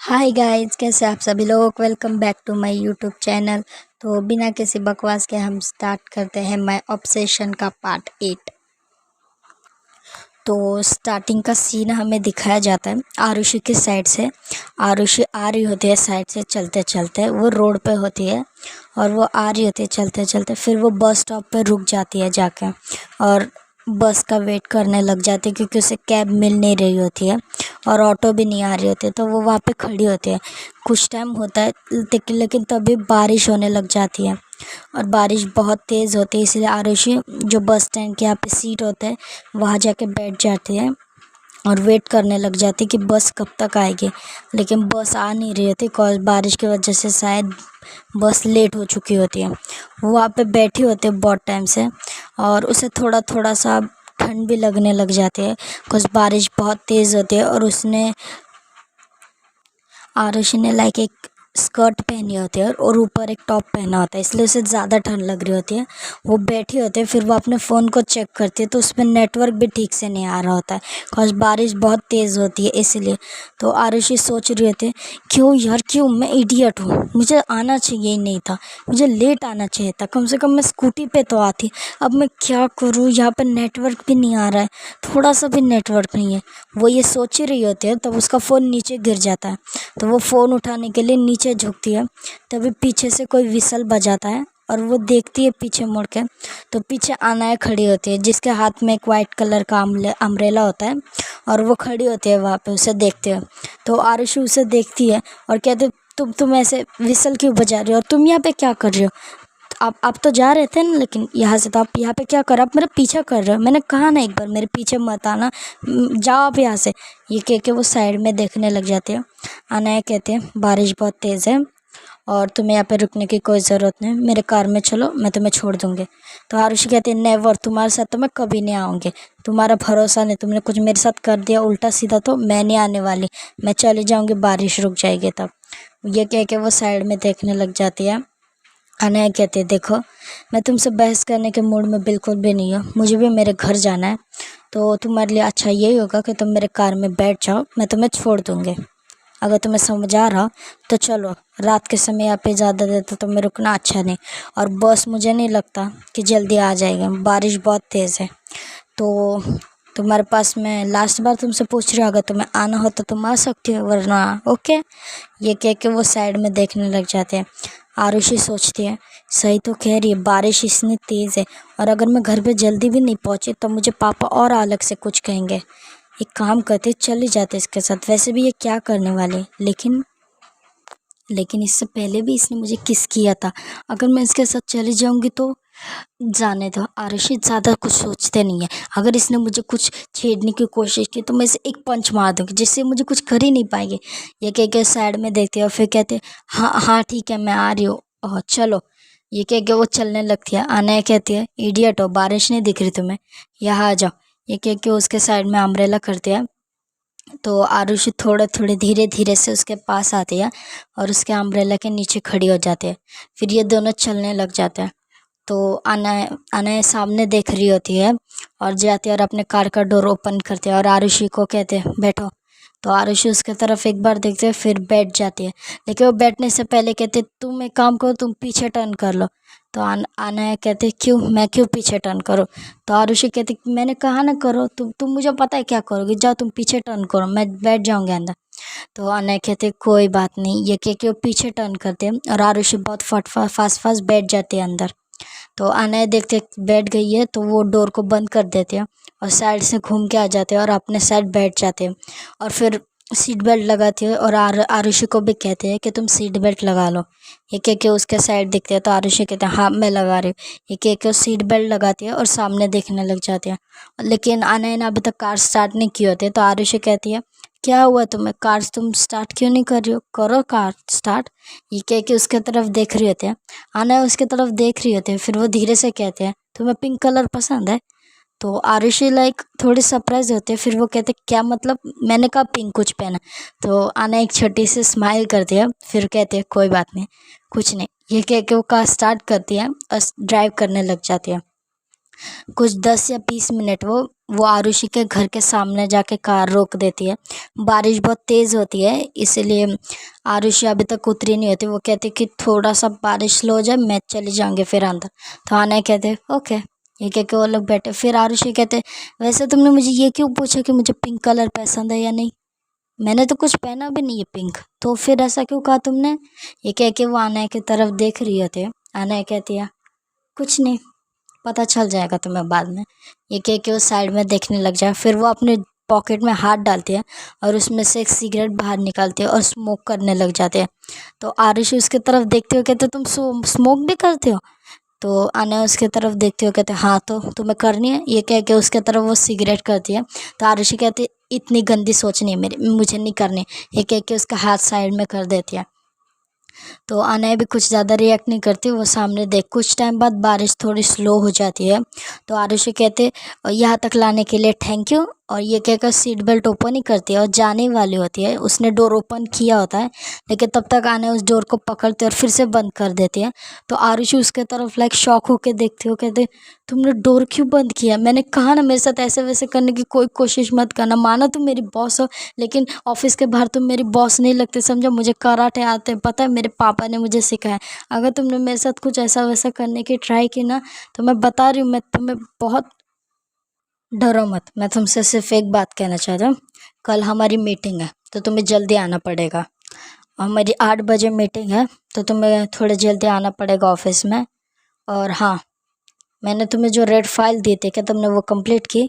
Hi guys, कैसे आप सभी लोग। Welcome back to my YouTube channel. तो बिना किसी बकवास के हम स्टार्ट करते हैं माय ऑब्सेशन का पार्ट 8। तो स्टार्टिंग का सीन हमें दिखाया जाता है आरुषि की साइड से। आरुषि आ रही होती है साइड से चलते चलते, वो रोड पे होती है और वो आ रही होती है चलते चलते। फिर वो बस स्टॉप पे रुक जाती है जाके और बस का वेट करने लग जाती है क्योंकि उसे कैब मिल नहीं रही होती है और ऑटो भी नहीं आ रही होती है। तो वो वहाँ पे खड़ी होती है। कुछ टाइम होता है लेकिन तभी बारिश होने लग जाती है और बारिश बहुत तेज़ होती है, इसलिए आरुषि जो बस स्टैंड के यहाँ पे सीट होता है वहाँ जाके बैठ जाती है और वेट करने लग जाती है कि बस कब तक आएगी। लेकिन बस आ नहीं रही होती बिकॉज बारिश की वजह से शायद बस लेट हो चुकी होती है। वो वहाँ पे बैठी होती है बहुत टाइम से और उसे थोड़ा थोड़ा सा ठंड भी लगने लग जाती है बिकॉज बारिश बहुत तेज़ होती है। और आरुषि ने लाइक एक स्कर्ट पहनी होती है और ऊपर एक टॉप पहना होता है, इसलिए उसे ज़्यादा ठंड लग रही होती है। वो बैठी होती है, फिर वो अपने फ़ोन को चेक करती है तो उसमें नेटवर्क भी ठीक से नहीं आ रहा होता है बिकॉज बारिश बहुत तेज़ होती है इसलिए। तो आरुषि सोच रही होती है क्यों यार, क्यों, मैं इडियट हूँ, मुझे आना चाहिए ही नहीं था, मुझे लेट आना चाहिए था, कम से कम मैं स्कूटी पे तो आती। अब मैं क्या करूँ, यहाँ पर नेटवर्क भी नहीं आ रहा है, थोड़ा सा भी नेटवर्क नहीं है। वो ये सोच ही रही होती है तब उसका फ़ोन नीचे गिर जाता है। तो वो फ़ोन उठाने के लिए नीचे झुकती है, तभी पीछे से कोई विसल बजाता है और वो देखती है पीछे मुड़ के। तो पीछे अनाया खड़ी होती है जिसके हाथ में एक वाइट कलर का अम्ब्रेला होता है और वो खड़ी होती है वहाँ पे उसे देखते हुए। तो आरुषि उसे देखती है और कहते, तुम ऐसे विसल क्यों बजा रही हो और तुम यहाँ पे क्या कर रही हो। आप तो जा रहे थे ना, लेकिन यहाँ से तो आप यहाँ पे क्या कर रहे हो, आप मेरा पीछा कर रहे हो, मैंने कहा ना एक बार मेरे पीछे मत आना, जाओ आप यहाँ से। ये कह के वो साइड में देखने लग जाते हैं। अनाया कहते हैं बारिश बहुत तेज़ है और तुम्हें यहाँ पे रुकने की कोई ज़रूरत नहीं, मेरे कार में चलो, मैं तुम्हें छोड़ दूँगी। तो आरुषि कहती है नेवर, तुम्हारे साथ तो मैं कभी नहीं आऊँगी, तुम्हारा भरोसा नहीं, तुमने कुछ मेरे साथ कर दिया उल्टा सीधा तो मैं नहीं आने वाली, मैं चली जाऊँगी, बारिश रुक जाएगी तब। ये कह के वो साइड में देखने लग जाती है। अनया कहती है देखो, मैं तुमसे बहस करने के मूड में बिल्कुल भी नहीं हूँ, मुझे भी मेरे घर जाना है। तो तुम्हारे लिए अच्छा यही होगा कि तुम मेरे कार में बैठ जाओ, मैं तुम्हें छोड़ दूँगी। अगर तुम्हें समझ आ रहा तो चलो, रात के समय यहाँ पे ज़्यादा देर तो तुम्हें रुकना अच्छा नहीं, और बस मुझे नहीं लगता कि जल्दी आ जाएगा, बारिश बहुत तेज़ है। तो तुम्हारे पास मैं लास्ट बार तुमसे पूछ रही हूँ, अगर तुम्हें आना हो तो तुम आ सकती हो, वरना ओके। ये कह के वो साइड में देखने लग जाते हैं। आरुषि सोचती है सही तो कह रही है, बारिश इतनी तेज़ है और अगर मैं घर पे जल्दी भी नहीं पहुँची तो मुझे पापा और अलग से कुछ कहेंगे। एक काम करते, चले जाते इसके साथ, वैसे भी ये क्या करने वाले। लेकिन इससे पहले भी इसने मुझे किस किया था, अगर मैं इसके साथ चली जाऊंगी तो जाने दो। आरुषि ज़्यादा कुछ सोचते नहीं है, अगर इसने मुझे कुछ छेड़ने की कोशिश की तो मैं इसे एक पंच मार दूंगी जिससे मुझे कुछ कर ही नहीं पाएंगे। ये कह के साइड में देखते हैं और फिर कहते हाँ हाँ ठीक है, मैं आ रही हूँ, चलो। ये कह के वो चलने लगती है। अनया कहती है इडियट हो, बारिश नहीं दिख रही तुम्हें, यहाँ आ जाओ। ये कह के उसके साइड में अम्ब्रेला करती है। तो आरुषि थोड़े थोड़े धीरे धीरे से उसके पास आती है और उसके अम्ब्रेला के नीचे खड़ी हो जाती है। फिर ये दोनों चलने लग जाते हैं। तो अनया सामने देख रही होती है और जाती है और अपने कार का डोर ओपन करती है और आरुषि को कहते हैं बैठो। तो आरुषि उसके तरफ एक बार देखते हैं फिर बैठ जाती है, लेकिन वो बैठने से पहले कहते तुम एक काम करो, तुम पीछे टर्न कर लो। तो अनया कहते क्यों, मैं क्यों पीछे टर्न करूँ। तो आरुषि कहते मैंने कहा ना करो, तुम मुझे पता है क्या करोगे, जाओ तुम पीछे टर्न करो, मैं बैठ जाऊँगी अंदर। तो अनया कहते कोई बात नहीं। ये कह के वो पीछे टर्न करते हैं और आरुषि बहुत फास्ट फास्ट बैठ जाती है अंदर। तो अनया देखते बैठ गई है तो वो डोर को बंद कर देते हैं और साइड से घूम के आ जाते हैं और अपने साइड बैठ जाते हैं और फिर सीट बेल्ट लगाती है और आरुषि को भी कहते हैं कि तुम सीट बेल्ट लगा लो। ये कह के उसके साइड देखते हैं तो आरुषि कहते हैं हाँ मैं लगा रही हूँ। ये कह के वो सीट बेल्ट लगाती है और सामने देखने लग जाती है। लेकिन अनया ने अभी तक कार स्टार्ट नहीं की होती है। तो आरुषि कहती है क्या हुआ तुम्हें, कार तुम स्टार्ट क्यों नहीं कर रही हो, करो कार स्टार्ट। ये कह के उसके तरफ देख रही होती है। अनया उसके तरफ देख रही होती है, फिर वो धीरे से कहते हैं तुम्हें पिंक कलर पसंद है। तो आरुषि लाइक थोड़ी सरप्राइज होते हैं, फिर वो कहते क्या मतलब, मैंने कहा पिंक कुछ पहना। तो अनया एक छोटी सी स्माइल करती है, फिर कहते हैं कोई बात नहीं, कुछ नहीं। ये कह के वो कार स्टार्ट करती है और ड्राइव करने लग जाती है। कुछ 10 या 20 मिनट वो आरुषि के घर के सामने जाके कार रोक देती है। बारिश बहुत तेज़ होती है, इसलिए आरुषि अभी तक उतरी नहीं होती। वो कहती कि थोड़ा सा बारिश स्लो हो जाए, मैं चली जाऊंगी फिर अंदर। तो आना कहते ओके। ये कह के वो लोग बैठे। फिर आरुषि कहते वैसे तुमने मुझे ये क्यों पूछा कि मुझे पिंक कलर पसंद है या नहीं? मैंने तो कुछ पहना भी नहीं है पिंक, तो फिर ऐसा क्यों कहा तुमने? ये कह के वो आना की तरफ देख रही होती है। आना कहती है कुछ नहीं, पता चल जाएगा तुम्हें बाद में। ये कह के वो साइड में देखने लग जाए। फिर वो अपने पॉकेट में हाथ डालती है और उसमें से एक सिगरेट बाहर निकालती है और स्मोक करने लग जाते हैं। तो आरुषि उसकी तरफ देखते हो कहते तुम स्मोक भी करते हो? तो आना उसके तरफ देखते हो कहते हाँ, तो तुम्हें करनी है? ये कह के उसके तरफ वो सिगरेट करती है। तो आरुषि कहती इतनी गंदी सोच नहीं है मेरी, मुझे नहीं करनी। ये कह के उसका हाथ साइड में कर देती है। तो अनय भी कुछ ज़्यादा रिएक्ट नहीं करती, वो सामने देख। कुछ टाइम बाद बारिश थोड़ी स्लो हो जाती है। तो आरुषि कहते यहाँ तक लाने के लिए थैंक यू, और ये कहकर सीट बेल्ट ओपन ही करती है और जाने वाली होती है। उसने डोर ओपन किया होता है, लेकिन तब तक आने उस डोर को पकड़ते और फिर से बंद कर देती है। तो आरुषि उसके तरफ लाइक शॉक होके देखती हो, कहते तुमने डोर क्यों बंद किया? मैंने कहा ना मेरे साथ ऐसे वैसे करने की कोई कोशिश मत करना। माना तुम मेरी बॉस हो, लेकिन ऑफिस के बाहर तुम मेरी बॉस नहीं लगते, समझो। मुझे कराटे आते हैं, पता है, मेरे पापा ने मुझे सिखाया। अगर तुमने मेरे साथ कुछ ऐसा वैसा करने की ट्राई की ना, तो मैं बता रही हूँ, मैं तुम्हें बहुत। डरो मत, मैं तुमसे सिर्फ एक बात कहना चाहता हूँ। कल हमारी मीटिंग है, तो तुम्हें जल्दी आना पड़ेगा। हमारी 8 बजे मीटिंग है, तो तुम्हें थोड़े जल्दी आना पड़ेगा ऑफिस में। और हाँ, मैंने तुम्हें जो रेड फाइल दी थी, क्या तुमने वो कंप्लीट की?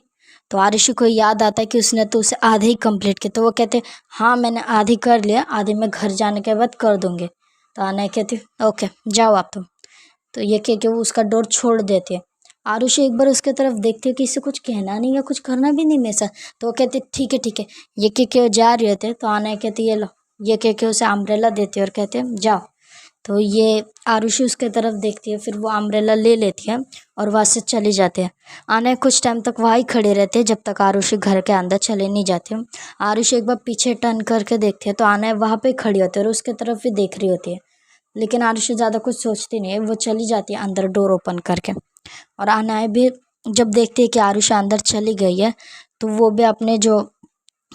तो आरुषि को याद आता है कि उसने तो उसे आधे ही कंप्लीट की। तो वो कहते हाँ, मैंने आधी कर लिया, आधी मैं घर जाने के बाद कर दूंगी। तो आना कहती ओके, जाओ आप तुम। तो ये कह के वो उसका डोर छोड़ देती है। आरुषि एक बार उसके तरफ देखती है कि इसे कुछ कहना नहीं या कुछ करना भी नहीं मेरे साथ। तो वो कहती ठीक है ठीक है। ये कह के वो जा रहे थे, तो आना कहती ये लो। ये कह के उसे अम्ब्रेला देती है और कहते हैं जाओ। तो ये आरुषि उसके तरफ देखती है, फिर वो अम्ब्रेला ले लेती है और वहाँ से चली जाती है। आने कुछ टाइम तक वहाँ ही खड़े रहते हैं, जब तक आरुषि घर के अंदर चले नहीं जाते। आरुषि एक बार पीछे टर्न करके देखती है, तो आना वहाँ पे खड़ी होती है और उसके तरफ भी देख रही होती है। लेकिन आरुषि ज़्यादा कुछ सोचती नहीं है, वो चली जाती है अंदर डोर ओपन करके। और अनाया भी जब देखती है कि आरुषि अंदर चली गई है, तो वो भी अपने जो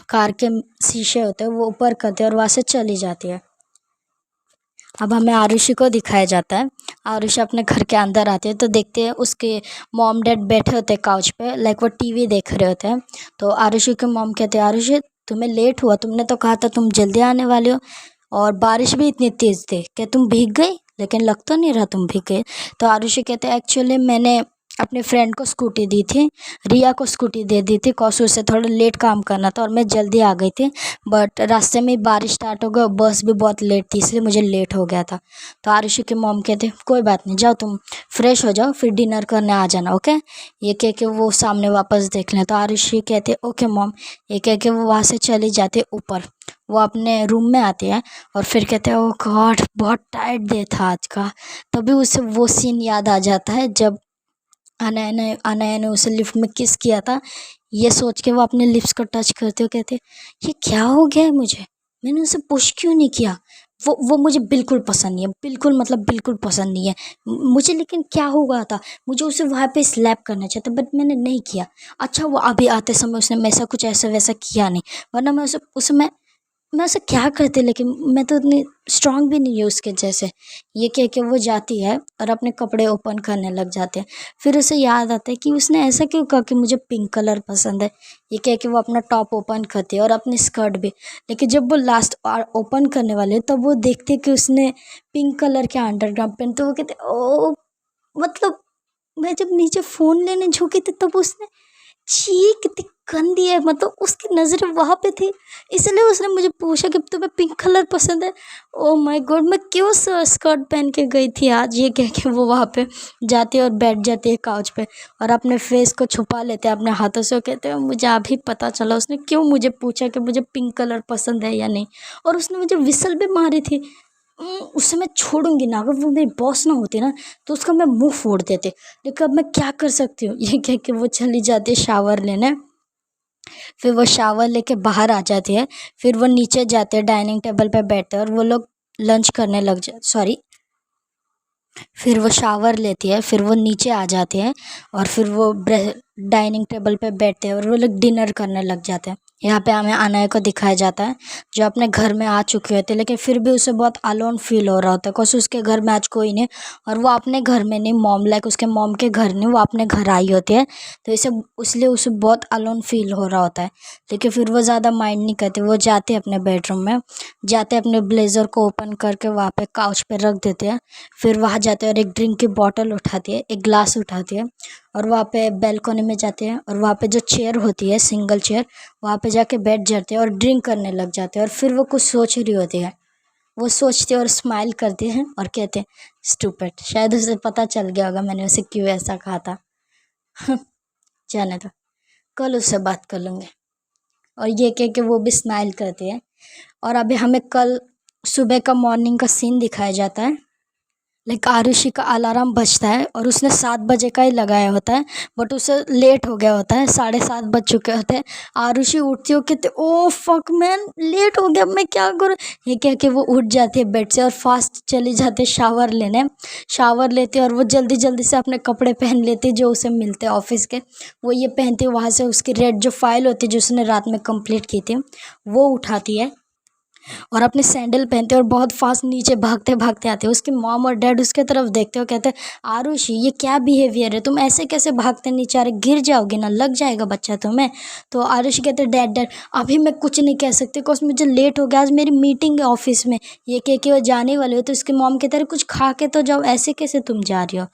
कार के शीशे होते हैं वो ऊपर करती है और वहाँ से चली जाती है। अब हमें आरुषि को दिखाया जाता है। आरुषि अपने घर के अंदर आती है, तो देखते हैं उसके मॉम डैड बैठे होते हैं काउच पे, लाइक वो टीवी देख रहे होते हैं। तो आरुषि के मॉम कहते हैं आरुषि तुम्हें लेट हुआ, तुमने तो कहा था तुम जल्दी आने वाले हो, और बारिश भी इतनी तेज़ थी, क्या तुम भीग गई? लेकिन लग तो नहीं रहा तुम भीग गए। तो आरुषि कहते हैं एक्चुअली मैंने अपने फ्रेंड को स्कूटी दी थी, रिया को स्कूटी दे दी थी, कॉस उससे थोड़ा लेट काम करना था और मैं जल्दी आ गई थी। बट रास्ते में बारिश स्टार्ट हो गया, बस भी बहुत लेट थी, इसलिए मुझे लेट हो गया था। तो आरुषि के मॉम कहते कोई बात नहीं, जाओ तुम फ्रेश हो जाओ, फिर डिनर करने आ जाना, ओके। ये कह के वो सामने वापस देख लें। तो आरुषि कहते ओके मॉम। ये कह के वो वहाँ से चली जाती ऊपर। वो अपने रूम में आती है और फिर कहते हैं ओ गॉड, बहुत टायर्ड डे था आज का। तभी उसे वो सीन याद आ जाता है जब अनया ने उसे लिफ्ट में किस किया था। ये सोच के वो अपने लिप्स को टच करते हो कहते ये क्या हो गया है मुझे, मैंने उसे पुश क्यों नहीं किया? वो मुझे बिल्कुल पसंद नहीं है, बिल्कुल मतलब बिल्कुल पसंद नहीं है मुझे। लेकिन क्या हुआ था, मुझे उसे वहाँ पे स्लैप करना चाहता, बट मैंने नहीं किया। अच्छा वो अभी आते समय उसने मेरे कुछ ऐसा वैसा किया नहीं, वरना मैं उसे मैं उसे क्या करती, लेकिन मैं तो उतनी स्ट्रांग भी नहीं हूँ उसके जैसे। ये कह के वो जाती है और अपने कपड़े ओपन करने लग जाते हैं। फिर उसे याद आता है कि उसने ऐसा क्यों कहा कि मुझे पिंक कलर पसंद है। ये कह के वो अपना टॉप ओपन करती है और अपनी स्कर्ट भी। लेकिन जब वो लास्ट ओपन करने वाले हैं, तब वो देखते कि उसने पिंक कलर के अंडरग्राउंड पहन। तो वो कहते ओ मतलब मैं जब नीचे फ़ोन लेने झुकी थी, तब उसने छी कितनी गंदी है, मतलब उसकी नज़रें वहाँ पे थी, इसलिए उसने मुझे पूछा कि तुम्हें पिंक कलर पसंद है। ओ माय गॉड, मैं क्यों स्कर्ट पहन के गई थी आज। ये कह के वो वहाँ पे जाती है और बैठ जाती है काउच पे और अपने फेस को छुपा लेते हैं अपने हाथों से। वो कहते हैं मुझे अभी पता चला उसने क्यों मुझे पूछा कि मुझे पिंक कलर पसंद है या नहीं, और उसने मुझे विसल भी मारी थी। उसे मैं छोड़ूंगी ना, अगर वो मेरी बॉस ना होती ना, तो उसका मैं मुंह फोड़ देते। लेकिन अब मैं क्या कर सकती हूँ। ये कह के वो चली जाती है शावर लेने। फिर वो शावर लेके बाहर आ जाती है। फिर वो नीचे जाते हैं, डाइनिंग टेबल पे बैठते हैं और वो लोग लंच करने लग जा सॉरी फिर वो शावर लेती है, फिर वो नीचे आ जाती है और फिर वो डाइनिंग टेबल पे बैठते हैं और वो लोग डिनर करने लग जाते हैं। यहाँ पे हमें अनय को दिखाया जाता है जो अपने घर में आ चुके होते हैं, लेकिन फिर भी उसे बहुत अलोन फील हो रहा होता है बिकॉज उसके घर में आज कोई नहीं और वो अपने घर में नहीं, मॉम लाइक उसके मॉम के घर नहीं, वो अपने घर आई होती है। तो इसे इसलिए उसे बहुत अलोन फील हो रहा होता है। लेकिन फिर वो ज़्यादा माइंड नहीं करते, वो जाते हैं अपने बेडरूम में, जाते हैं अपने ब्लेज़र को ओपन करके वहाँ पे काउच पे रख देते हैं। फिर वहाँ जाते हैं और एक ड्रिंक की बॉटल उठाती है, एक ग्लास उठाती है और वहाँ पे बैल्कनी में जाते हैं और वहाँ पे जो चेयर होती है सिंगल चेयर, वहाँ पे जाके बैठ जाते हैं और ड्रिंक करने लग जाते हैं। और फिर वो कुछ सोच रही होती है, वो सोचते और स्माइल करते हैं और कहते हैं स्टूपिड। शायद उसे पता चल गया होगा मैंने उसे क्यों ऐसा कहा था। जाने दो, कल उससे बात कर लूँगे। और ये कह के वो भी स्माइल करती है। और अभी हमें कल सुबह का मॉर्निंग का सीन दिखाया जाता है। लाइक आरुषि का अलार्म बजता है और उसने 7 बजे का ही लगाया होता है, बट उसे लेट हो गया होता है, 7:30 बज चुके होते हैं। आरुषि उठती हो कहते ओ फक मैन, लेट हो गया, मैं क्या करूँ। ये कह के वो उठ जाती है बेड से और फास्ट चली जाती है शावर लेने। शावर लेती है और वो जल्दी जल्दी से अपने कपड़े पहन लेती है जो उसे मिलते हैं ऑफिस के। वो ये पहनती है, वहाँ से उसकी रेड जो फाइल होती है जो उसने रात में कंप्लीट की थी वो उठाती है और अपने सैंडल पहनते हैं और बहुत फास्ट नीचे भागते भागते आते हैं। उसकी मॉम और डैड उसके तरफ देखते हो, कहते हैं आरुषि ये क्या बिहेवियर है, तुम ऐसे कैसे भागते नीचे आ रहे, गिर जाओगे ना, लग जाएगा बच्चा तुम्हें। तो आरुषि कहते हैं डैड डैड अभी मैं कुछ नहीं कह सकती बिकॉज मुझे लेट हो गया, आज मेरी मीटिंग है ऑफिस में। ये कह के वो जाने वाले हो तो उसकी मॉम कहते हैं कुछ खा के तो जाओ, ऐसे कैसे तुम जा रही हो।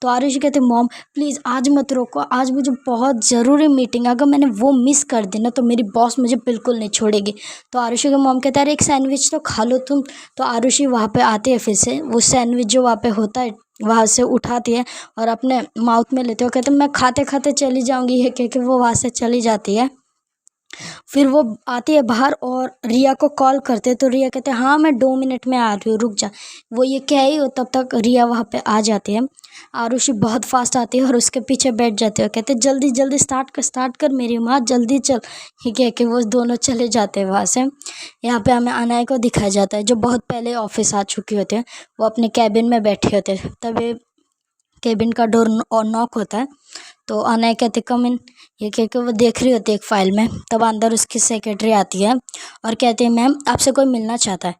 तो आरुषि कहते मॉम प्लीज़ आज मत रोको, आज मुझे बहुत ज़रूरी मीटिंग है, अगर मैंने वो मिस कर दी ना तो मेरी बॉस मुझे बिल्कुल नहीं छोड़ेगी। तो आरुषि का मॉम कहता है अरे एक सैंडविच तो खा लो तुम। तो आरुषि वहाँ पे आती है, फिर से वो सैंडविच जो वहाँ पे होता है वहाँ से उठाती है और अपने माउथ में लेते हो, कहते मैं खाते खाते चली जाऊँगी, ये कह के वो वहाँ से चली जाती है। फिर वो आती है बाहर और रिया को कॉल करते हैं, तो रिया कहते हैं हाँ मैं 2 मिनट में आ रही हूँ, रुक जा। वो ये कह ही हो तब तक रिया वहाँ पे आ जाती है। आरुषि बहुत फास्ट आती है और उसके पीछे बैठ जाते हो, कहते जल्दी जल्दी स्टार्ट कर मेरी माँ, जल्दी चल। ये कह के वो दोनों चले जाते हैं वहाँ से। यहाँ पे हमें अनाया को दिखाया जाता है जो बहुत पहले ऑफिस आ चुके होते हैं। वो अपने कैबिन में बैठे होते हैं, तभी केबिन का डोर और नॉक होता है। तो अनय कहते कम इन। ये कह के वो देख रही होती है एक फ़ाइल में, तब अंदर उसकी सेक्रेटरी आती है और कहती है मैम आपसे कोई मिलना चाहता है।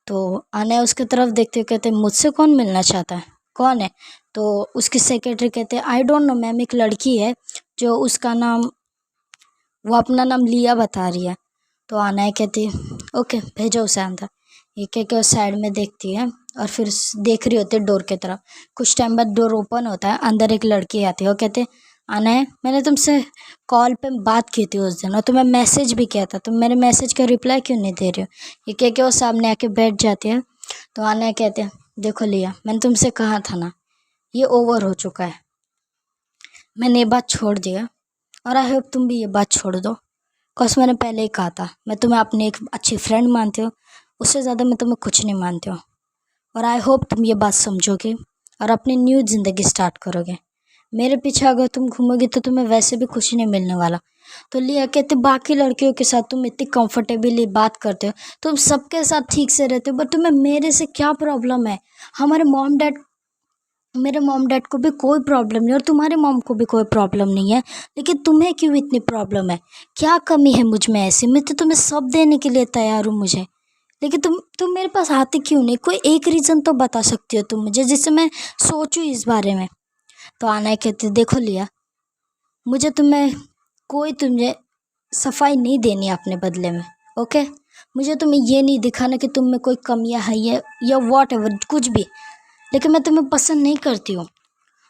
तो अनय उसकी तरफ देखते हुए कहते हैं मुझसे कौन मिलना चाहता है, कौन है। तो उसकी सेक्रेटरी कहते हैं आई डोंट नो मैम, एक लड़की है जो उसका नाम, वो अपना नाम लिया बता रही है। तो अनय कहती है ओके भेजो उसे अंदर। ये कह के उस साइड में देखती है और फिर देख रही होती है डोर की तरफ। कुछ टाइम बाद डोर ओपन होता है, अंदर एक लड़की आती है। वो कहते अनय मैंने तुमसे कॉल पे बात की थी उस दिन और तुम्हें मैसेज भी किया था, तुम मेरे मैसेज का रिप्लाई क्यों नहीं दे रही हो। ये कह के वो सामने आके बैठ जाती है। तो अनय कहते हैं देखो लिया, मैंने तुमसे कहा था ना ये ओवर हो चुका है, मैंने ये बात छोड़ दिया और आई होप तुम भी ये बात छोड़ दो। कॉज मैंने पहले ही कहा था मैं तुम्हें अपनी एक अच्छी फ्रेंड मानती हूँ, उससे ज़्यादा मैं तुम्हें कुछ नहीं मानती हूँ। और आई होप तुम ये बात समझोगे और अपनी न्यू ज़िंदगी स्टार्ट करोगे। मेरे पीछे अगर तुम घूमोगी तो तुम्हें वैसे भी कुछ नहीं मिलने वाला। तो लिया कहते बाकी लड़कियों के साथ तुम इतनी कंफर्टेबली बात करते हो, तुम सबके साथ ठीक से रहते हो, बट तुम्हें मेरे से क्या प्रॉब्लम है। हमारे मेरे मॉम डैड को भी कोई प्रॉब्लम नहीं और तुम्हारे मॉम को भी कोई प्रॉब्लम नहीं है, लेकिन तुम्हें क्यों इतनी प्रॉब्लम है। क्या कमी है मुझ में ऐसी, मैं तो तुम्हें सब देने के लिए तैयार हूँ मुझे, लेकिन तुम मेरे पास आते क्यों नहीं। कोई एक रीज़न तो बता सकती हो तुम मुझे जिससे मैं सोचूं इस बारे में। तो आना कहती देखो लिया, मुझे तुमे सफाई नहीं देनी है अपने बदले में, ओके। मुझे तुम्हें ये नहीं दिखाना कि तुम में कोई कमियां है या वॉट एवर कुछ भी, लेकिन मैं तुम्हें पसंद नहीं करती हूँ।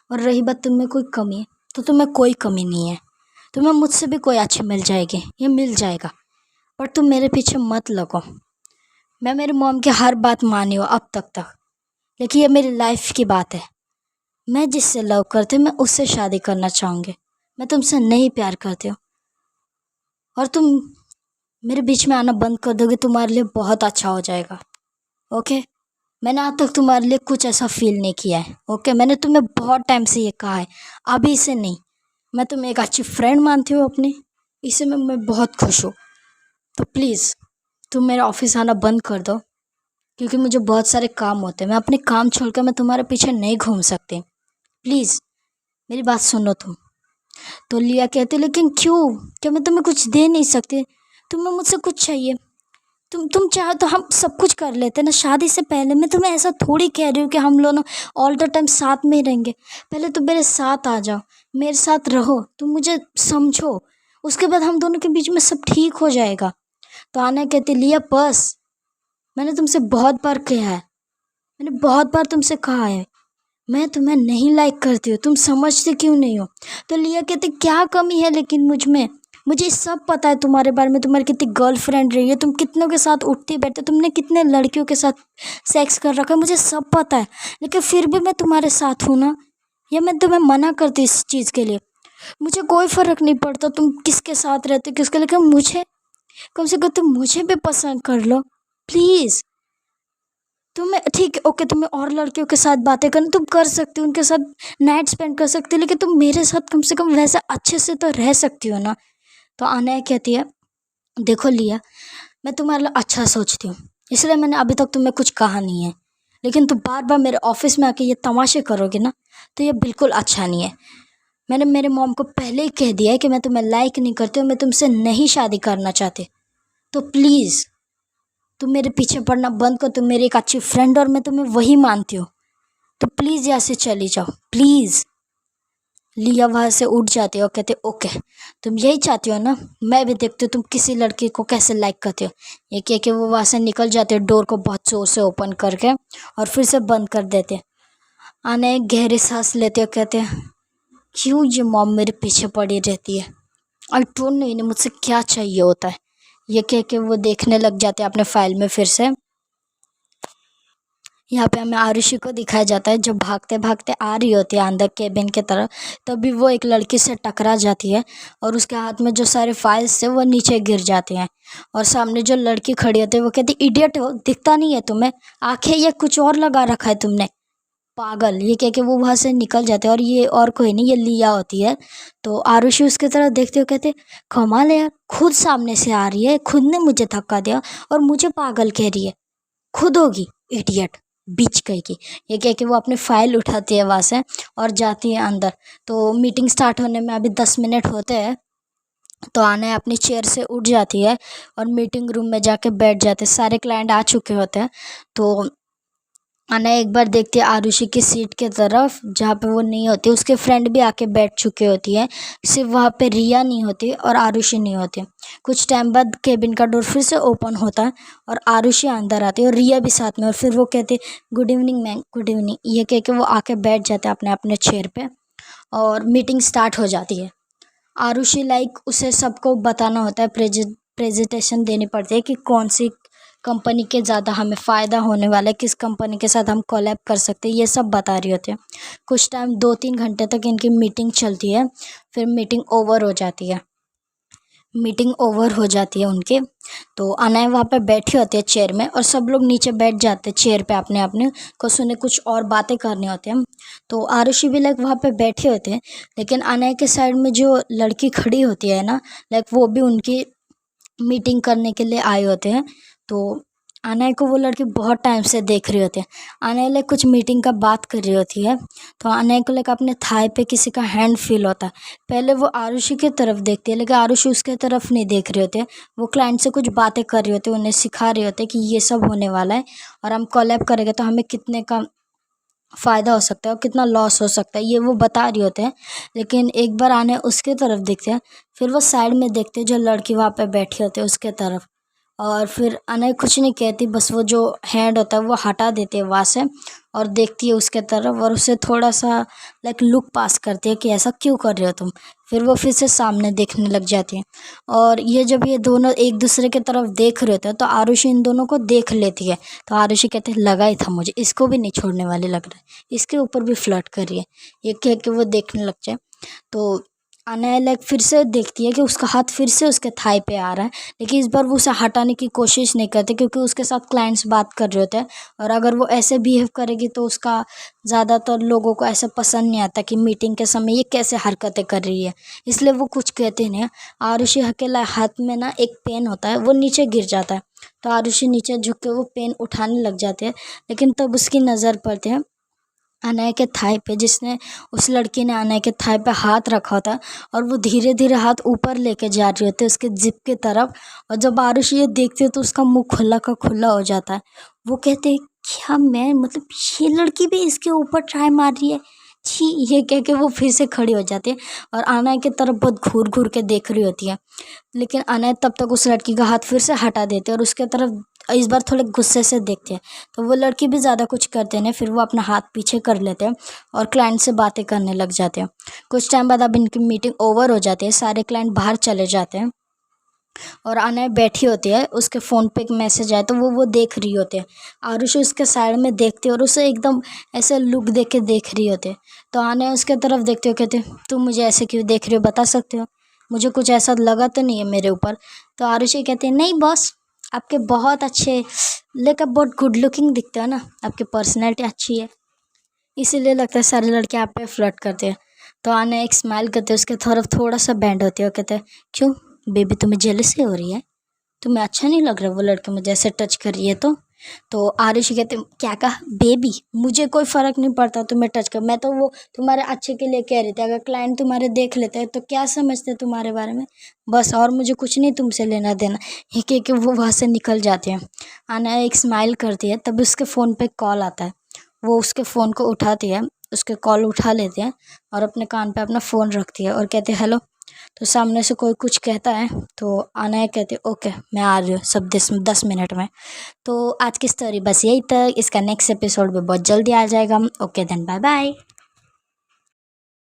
और रही बात तुम में कोई कमी है, तो तुम्हें कोई कमी नहीं है, तुम्हें मुझसे भी कोई अच्छी मिल जाएगी, ये मिल जाएगा, पर तुम मेरे पीछे मत लगो। मैं मेरी मॉम की हर बात मानी हूँ अब तक, लेकिन ये मेरी लाइफ की बात है। मैं जिससे लव करती हूँ मैं उससे शादी करना चाहूँगी, मैं तुमसे नहीं प्यार करती हूँ। और तुम मेरे बीच में आना बंद कर दोगे तुम्हारे लिए बहुत अच्छा हो जाएगा, ओके। मैंने आज तक तुम्हारे लिए कुछ ऐसा फील नहीं किया है, ओके। मैंने तुम्हें बहुत टाइम से ये कहा है, अभी से नहीं। मैं तुम्हें एक अच्छी फ्रेंड मानती हूँ अपनी, इसे मैं बहुत खुश हूँ। तो प्लीज़ तुम मेरा ऑफिस आना बंद कर दो क्योंकि मुझे बहुत सारे काम होते हैं, मैं अपने काम छोड़कर मैं तुम्हारे पीछे नहीं घूम सकती। प्लीज़ मेरी बात सुनो तुम। तो लिया कहती, लेकिन क्यों, क्या मैं तुम्हें कुछ दे नहीं सकती? तुम्हें मुझसे कुछ चाहिए? तुम चाहो तो हम सब कुछ कर लेते ना शादी से पहले। मैं तुम्हें ऐसा थोड़ी कह रही हूँ कि हम दोनों ऑल द टाइम साथ में ही रहेंगे। पहले तुम मेरे साथ आ जाओ, मेरे साथ रहो, तुम मुझे समझो, उसके बाद हम दोनों के बीच में सब ठीक हो जाएगा। तो आना कहती, लिया बस, मैंने तुमसे बहुत बार कहा है, मैंने बहुत बार तुमसे कहा है, मैं तुम्हें नहीं लाइक करती हूँ, तुम समझते क्यों नहीं हो? तो लिया कहते, क्या कमी है लेकिन मुझ में? मुझे सब पता है तुम्हारे बारे में, तुम्हारी कितनी गर्लफ्रेंड रही है, तुम कितनों के साथ उठती बैठते, तुमने कितने लड़कियों के साथ सेक्स कर रखा है, मुझे सब पता है। लेकिन फिर भी मैं तुम्हारे साथ हूँ ना, या मैं तुम्हें मना करती इस चीज़ के लिए? मुझे कोई फ़र्क नहीं पड़ता तुम किसके साथ रहते हो, किसके, लेकिन मुझे कम से कम तुम मुझे भी पसंद कर लो प्लीज़। तुम्हें ठीक है, ओके, तुम्हें और लड़कियों के साथ बातें करना तुम कर सकती हो, उनके साथ नाइट स्पेंड कर सकती हो, लेकिन तुम मेरे साथ कम से कम वैसे अच्छे से तो रह सकती हो ना। तो अनया कहती है, देखो लिया, मैं तुम्हारे लिए अच्छा सोचती हूँ, इसलिए मैंने अभी तक तुम्हें कुछ कहा नहीं है, लेकिन तुम बार बार मेरे ऑफिस में आके ये तमाशे करोगे ना, तो ये बिल्कुल अच्छा नहीं है। मैंने मेरे मॉम को पहले ही कह दिया है कि मैं तुम्हें लाइक नहीं करती हूँ, मैं तुमसे नहीं शादी करना चाहती। तो प्लीज़ तुम मेरे पीछे पड़ना बंद करो, तुम मेरी एक अच्छी फ्रेंड और मैं तुम्हें वही मानती हूँ। तो प्लीज़ यहाँ से चली जाओ प्लीज़। लिया वहाँ से उठ जाती है और कहते, ओके, तुम यही चाहती हो ना, मैं भी देखती हूँ तुम किसी लड़की को कैसे लाइक करती हो। ये कह के वो वहाँ से निकल जाते हैं, डोर को बहुत जोर से ओपन करके और फिर से बंद कर देते हैं। आने एक गहरी सांस लेते और कहते हैं, क्यों ये मॉम मेरे पीछे पड़ी रहती है? आई डोंट नो इन्हें मुझसे क्या चाहिए होता है। ये कह के वो देखने लग जाते हैं अपने फाइल में फिर से। यहाँ पे हमें आरुषि को दिखाया जाता है जो भागते भागते आ रही होती है अंदर केबिन की तरफ। तभी वो एक लड़की से टकरा जाती है और उसके हाथ में जो सारे फाइल्स थे वो नीचे गिर जाते हैं। और सामने जो लड़की खड़ी होती है वो कहती, इडियट हो, दिखता नहीं है तुम्हें? आंखें ये कुछ और लगा रखा है तुमने, पागल। ये कह के वो वहाँ से निकल जाते हैं और ये और कोई नहीं, ये लिया होती है। तो आरुषि उसकी तरफ देखते हुए कहते, कमाल है यार, खुद सामने से आ रही है, खुद ने मुझे धक्का दिया और मुझे पागल कह रही है, खुद होगी इडियट, बीच कहीं की। ये कह के वो अपनी फाइल उठाती है वहाँ से और जाती है अंदर। तो मीटिंग स्टार्ट होने में अभी 10 मिनट होते हैं। तो आने अपनी चेयर से उठ जाती है और मीटिंग रूम में जाके बैठ जाते हैं, सारे क्लाइंट आ चुके होते हैं। तो आना एक बार देखती है आरुषि की सीट के तरफ जहाँ पे वो नहीं होती, उसके फ्रेंड भी आके बैठ चुके होती है, सिर्फ वहाँ पे रिया नहीं होती और आरुषि नहीं होती। कुछ टाइम बाद केबिन का डोर फिर से ओपन होता है और आरुषि अंदर आती है और रिया भी साथ में। और फिर वो कहते, good evening ma'am, good evening, ये कह के वो आके बैठ जाते हैं अपने अपने चेयर पे और मीटिंग स्टार्ट हो जाती है। आरुषि लाइक उसे सबको बताना होता है, प्रेजेंटेशन देनी पड़ती है कि कौन सी कंपनी के ज़्यादा हमें फ़ायदा होने वाला है, किस कंपनी के साथ हम कोलैब कर सकते हैं, ये सब बता रही होती है। कुछ टाइम 2-3 घंटे तक इनकी मीटिंग चलती है, फिर मीटिंग ओवर हो जाती है। मीटिंग ओवर हो जाती है उनके। तो अनया वहाँ पे बैठी होती है चेयर में और सब लोग नीचे बैठ जाते हैं चेयर पे अपने अपने को, सुने कुछ और बातें करनी होती हैं। तो आरुषि भी लाइक वहाँ पे बैठे होते हैं, लेकिन अनया के साइड में जो लड़की खड़ी होती है ना, लाइक वो भी उनकी मीटिंग करने के लिए आए होते हैं। तो अनया को वो लड़की बहुत टाइम से देख रही होती है। अनया लाइक कुछ मीटिंग का बात कर रही होती है। तो अनया को लाइक अपने थाई पे किसी का हैंड फील होता है। पहले वो आरुषि की तरफ देखती है, लेकिन आरुषि उसके तरफ नहीं देख रहे होते। वो क्लाइंट से कुछ बातें कर रही होती है, उन्हें सिखा रहे होते कि ये सब होने वाला है और हम कोलैब करेंगे तो हमें कितने का फ़ायदा हो सकता है और कितना लॉस हो सकता है, ये वो बता रहे होते हैं। लेकिन एक बार आने उसके तरफ देखते हैं, फिर वो साइड में देखते हैं जो लड़की वहाँ पे बैठी होती है उसके तरफ। और फिर अनया कुछ नहीं कहती, बस वो जो हैंड होता है वो हटा देती है वहाँ से और देखती है उसके तरफ और उसे थोड़ा सा लाइक लुक पास करती है कि ऐसा क्यों कर रहे हो तुम। फिर वो फिर से सामने देखने लग जाती है। और ये जब ये दोनों एक दूसरे की तरफ देख रहे होते हैं तो आरुषि इन दोनों को देख लेती है। तो आरुषि कहते हैं, लगा ही था मुझे, इसको भी नहीं छोड़ने वाले लग रहा है, इसके ऊपर भी फ्लर्ट कर रही है। ये कह के वो देखने लग जाए। तो अनया लाइक फिर से देखती है कि उसका हाथ फिर से उसके थाई पे आ रहा है, लेकिन इस बार वो उसे हटाने की कोशिश नहीं करती क्योंकि उसके साथ क्लाइंट्स बात कर रहे होते हैं। और अगर वो ऐसे बिहेव करेगी तो उसका ज़्यादातर लोगों को ऐसा पसंद नहीं आता कि मीटिंग के समय ये कैसे हरकतें कर रही है, इसलिए वो कुछ कहते नहीं है। आरुषि अकेला हाथ में ना एक पेन होता है, वो नीचे गिर जाता है, तो आरुषि नीचे झुक के वो पेन उठाने लग जाती है, लेकिन तब उसकी नज़र पड़ती है अनय के थाई पे, जिसने उस लड़की ने अनय के थाई पे हाथ रखा होता है और वो धीरे धीरे हाथ ऊपर लेके जा रही होती है उसके जिप की तरफ। और जब आरुषि ये देखती है तो उसका मुंह खुला का खुला हो जाता है। वो कहते हैं क्या मैं मतलब ये लड़की भी इसके ऊपर ट्राई मार रही है, छी, ये कह के वो फिर से खड़ी हो जाती है और अनय की तरफ बहुत घूर घूर के देख रही होती है। लेकिन अनय तब तक उस लड़की का हाथ फिर से हटा देते हैं और उसके तरफ इस बार थोड़े गुस्से से देखते हैं। तो वो लड़की भी ज़्यादा कुछ करते नहीं, फिर वो अपना हाथ पीछे कर लेते हैं और क्लाइंट से बातें करने लग जाते हैं। कुछ टाइम बाद अब इनकी मीटिंग ओवर हो जाती है, सारे क्लाइंट बाहर चले जाते हैं और अनय बैठी होती है, उसके फ़ोन पे एक मैसेज आया तो वो देख रही होती है। आरुषि उसके साइड में देखती है और उसे एकदम ऐसे लुक दे के देख रही होती है। तो अनय उसके तरफ देखते हो कहते तुम मुझे ऐसे क्यों देख रही हो, बता सकते हो, मुझे कुछ ऐसा लगा तो नहीं है मेरे ऊपर। तो आरुषि कहते हैं नहीं बॉस, आपके बहुत अच्छे, लेकिन बहुत गुड लुकिंग दिखते हो ना, आपकी पर्सनैलिटी अच्छी है, इसीलिए लगता है सारे लड़के आप पे फ्लर्ट करते हैं। तो आने एक स्माइल करते हैं, उसके तरफ थोड़ा सा बैंड होती है और कहते हैं क्यों बेबी, तुम्हें जेलसी हो रही है, तुम्हें अच्छा नहीं लग रहा वो लड़के मुझे ऐसे टच कर रही है तो आरुषि कहते क्या कहा बेबी, मुझे कोई फ़र्क नहीं पड़ता तुम्हें टच कर, मैं तो वो तुम्हारे अच्छे के लिए कह रही थी, अगर क्लाइंट तुम्हारे देख लेते हैं तो क्या समझते हैं तुम्हारे बारे में, बस, और मुझे कुछ नहीं तुमसे लेना देना। ये कह के वो वहाँ से निकल जाते हैं। आना एक स्माइल करती है, तभी उसके फ़ोन पे कॉल आता है, वो उसके फ़ोन को उठाती है, उसके कॉल उठा लेते हैं और अपने कान पे अपना फ़ोन रखती है और कहते हैं हेलो। तो सामने से कोई कुछ कहता है तो अनय कहती है ओके मैं आ रही हूँ सब 10 मिनट में। तो आज की स्टोरी बस यही तक, इसका नेक्स्ट एपिसोड भी बहुत जल्दी आ जाएगा। Okay then bye bye.